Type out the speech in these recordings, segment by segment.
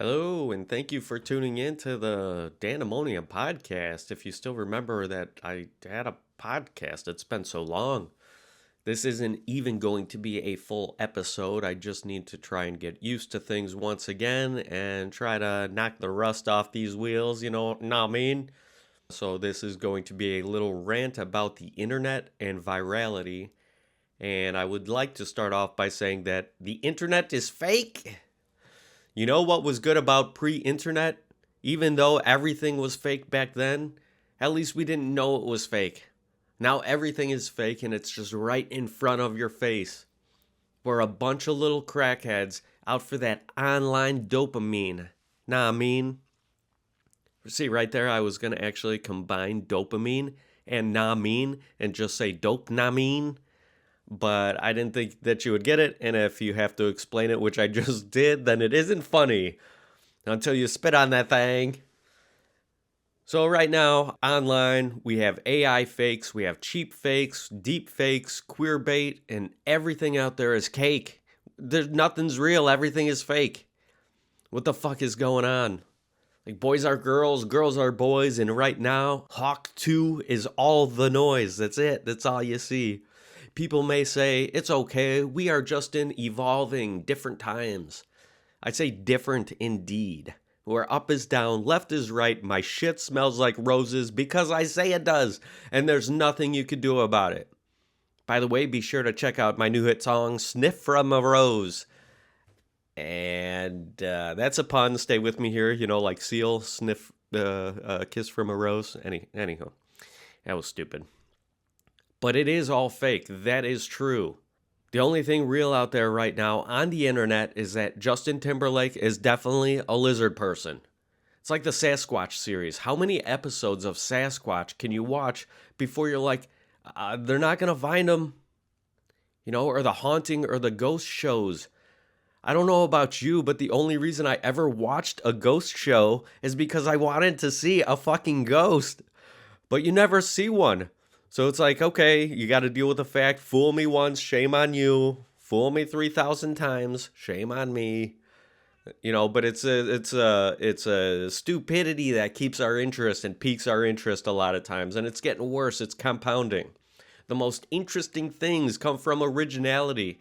Hello, and thank you for tuning in to the Dandemonium podcast. If you still remember that I had a podcast, it's been so long. This isn't even going to be a full episode. I just need to try and get used to things once again and try to knock the rust off these wheels, know what I mean? So, this is going to be a little rant about the internet and virality. And I would like to start off by saying that the internet is fake. You know what was good about pre-internet? Even though everything was fake back then, at least we didn't know it was fake. Now everything is fake and it's just right in front of your face. We're a bunch of little crackheads out for that online dopamine. Nah, I mean. See, right there, I was going to actually combine dopamine and nah mean and just say dope nah mean, but I didn't think that you would get it, and if you have to explain it, which I just did, then it isn't funny until you spit on that thing. So right now, online, we have AI fakes, we have cheap fakes, deep fakes, queer bait, and everything out there is cake. Nothing's real, everything is fake. What the fuck is going on? Like, boys are girls, girls are boys, and right now, Hawk 2 is all the noise. That's it, that's all you see. People may say, it's okay, we are just in evolving different times. I say different indeed. Where up is down, left is right, my shit smells like roses because I say it does, and there's nothing you could do about it. By the way, be sure to check out my new hit song, Sniff from a Rose. And that's a pun, stay with me here, like seal, sniff, kiss from a rose. Anyhow, that was stupid. But it is all fake. That is true. The only thing real out there right now on the internet is that Justin Timberlake is definitely a lizard person. It's like the Sasquatch series. How many episodes of Sasquatch can you watch before you're like, they're not going to find him? Or the haunting or the ghost shows. I don't know about you, but the only reason I ever watched a ghost show is because I wanted to see a fucking ghost. But you never see one. So it's like, okay, you got to deal with the fact, fool me once, shame on you. Fool me 3,000 times, shame on me. But it's a stupidity that keeps our interest and piques our interest a lot of times, and it's getting worse, it's compounding. The most interesting things come from originality,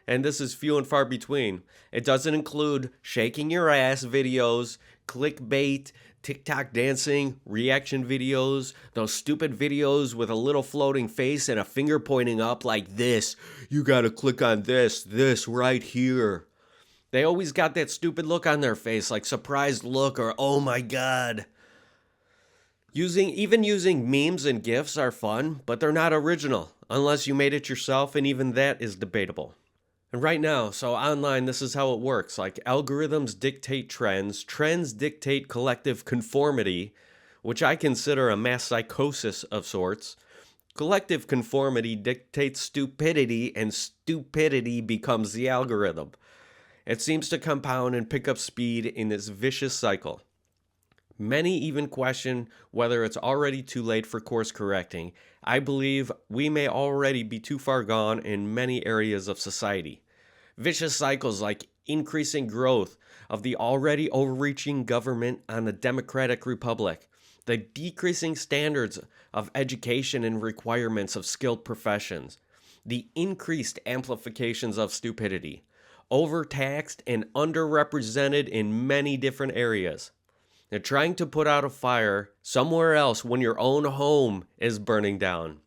and this is few and far between. It doesn't include shaking your ass videos, clickbait, TikTok dancing, reaction videos, those stupid videos with a little floating face and a finger pointing up like this. You gotta click on this right here. They always got that stupid look on their face, like surprised look or oh my god. Even using memes and GIFs are fun, but they're not original, unless you made it yourself, and even that is debatable. And right now, so online, this is how it works. Like, algorithms dictate trends dictate collective conformity, which I consider a mass psychosis of sorts. Collective conformity dictates stupidity, and stupidity becomes the algorithm. It seems to compound and pick up speed in this vicious cycle. Many even question whether it's already too late for course correcting. I believe we may already be too far gone in many areas of society. Vicious cycles like increasing growth of the already overreaching government on the democratic republic, the decreasing standards of education and requirements of skilled professions, the increased amplifications of stupidity, overtaxed and underrepresented in many different areas. They're trying to put out a fire somewhere else when your own home is burning down.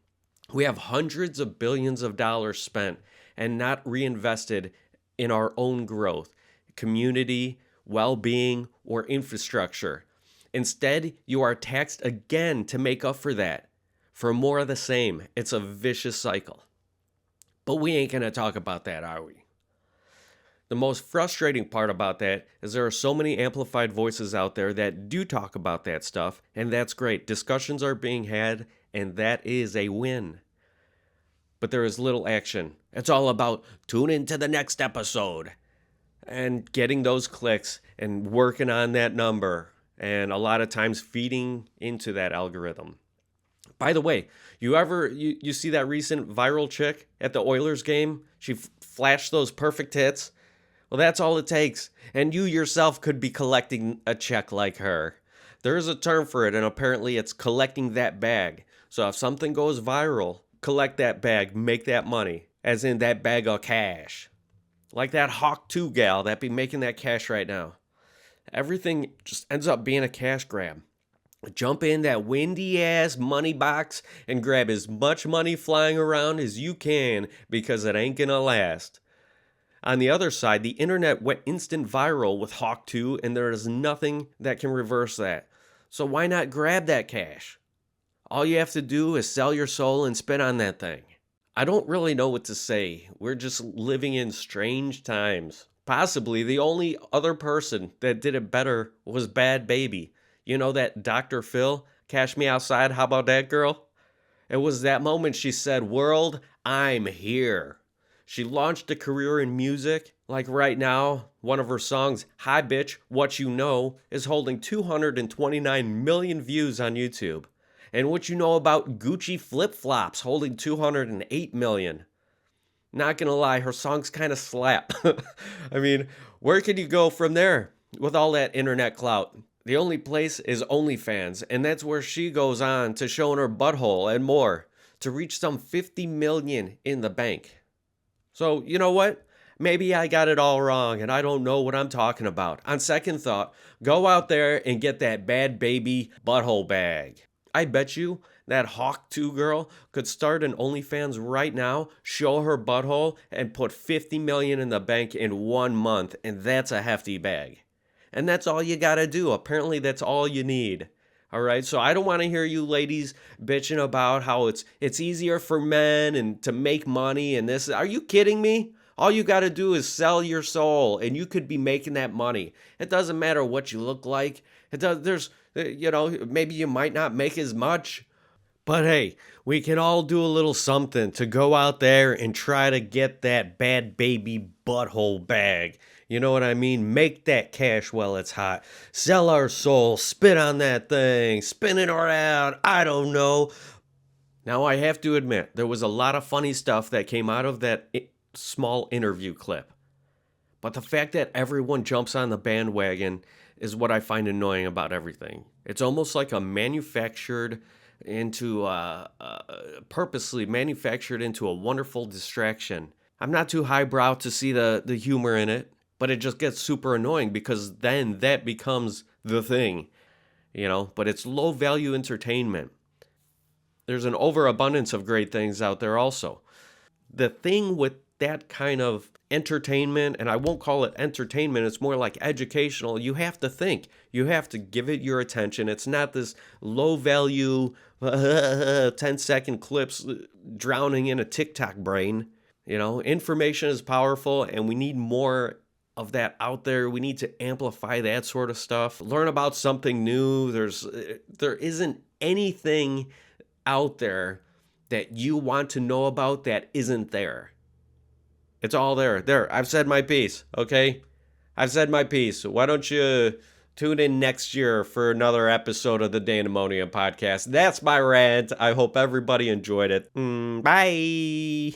We have hundreds of billions of dollars spent and not reinvested in our own growth, community, well-being, or infrastructure. Instead, you are taxed again to make up for that. For more of the same, it's a vicious cycle. But we ain't gonna talk about that, are we? The most frustrating part about that is there are so many amplified voices out there that do talk about that stuff, and that's great. Discussions are being had, and that is a win. But there is little action. It's all about tune into the next episode and getting those clicks and working on that number, and a lot of times feeding into that algorithm. By the way, you see that recent viral chick at the Oilers game? She flashed those perfect hits. Well, that's all it takes. And you yourself could be collecting a check like her. There is a term for it, and apparently it's collecting that bag. So if something goes viral, collect that bag, make that money, as in that bag of cash. Like that Hawk 2 gal that be making that cash right now. Everything just ends up being a cash grab. Jump in that windy ass money box and grab as much money flying around as you can because it ain't gonna last. On the other side, the internet went instant viral with Hawk 2 and there is nothing that can reverse that. So why not grab that cash? All you have to do is sell your soul and spit on that thing. I don't really know what to say. We're just living in strange times. Possibly the only other person that did it better was Bhad Bhabie. You know that Dr. Phil, Cash Me Outside, how about that girl? It was that moment she said, "World, I'm here." She launched a career in music. Like right now, one of her songs, "Hi Bitch, What You Know," is holding 229 million views on YouTube. And what you know about Gucci flip-flops holding 208 million. Not gonna lie, her songs kind of slap. I mean, where can you go from there with all that internet clout? The only place is OnlyFans, and that's where she goes on to showing her butthole and more to reach some 50 million in the bank. So, you know what? Maybe I got it all wrong and I don't know what I'm talking about. On second thought, go out there and get that Bhad Bhabie butthole bag. I bet you that Hawk 2 girl could start an OnlyFans right now, show her butthole, and put 50 million in the bank in 1 month, and that's a hefty bag. And that's all you gotta do. Apparently that's all you need. All right, so I don't want to hear you ladies bitching about how it's easier for men and to make money and this. Are you kidding me? All you got to do is sell your soul and you could be making that money. It doesn't matter what you look like. Maybe you might not make as much. But hey, we can all do a little something to go out there and try to get that Bhad Bhabie butthole bag. You know what I mean? Make that cash while it's hot. Sell our soul. Spit on that thing. Spin it around. I don't know. Now, I have to admit, there was a lot of funny stuff that came out of that small interview clip. But the fact that everyone jumps on the bandwagon is what I find annoying about everything. It's almost like purposely manufactured into a wonderful distraction. I'm not too highbrow to see the humor in it, but it just gets super annoying because then that becomes the thing, but it's low value entertainment. There's an overabundance of great things out there also. The thing with that kind of entertainment, and I won't call it entertainment, it's more like educational, you have to think. You have to give it your attention. It's not this low value 10-second clips drowning in a TikTok brain. Information is powerful and we need more of that out there. We need to amplify that sort of stuff. Learn about something new. There isn't anything out there that you want to know about that isn't there. It's all there. There, I've said my piece, okay? I've said my piece. Why don't you tune in next year for another episode of the Dandemonium Podcast? That's my rant. I hope everybody enjoyed it. Bye.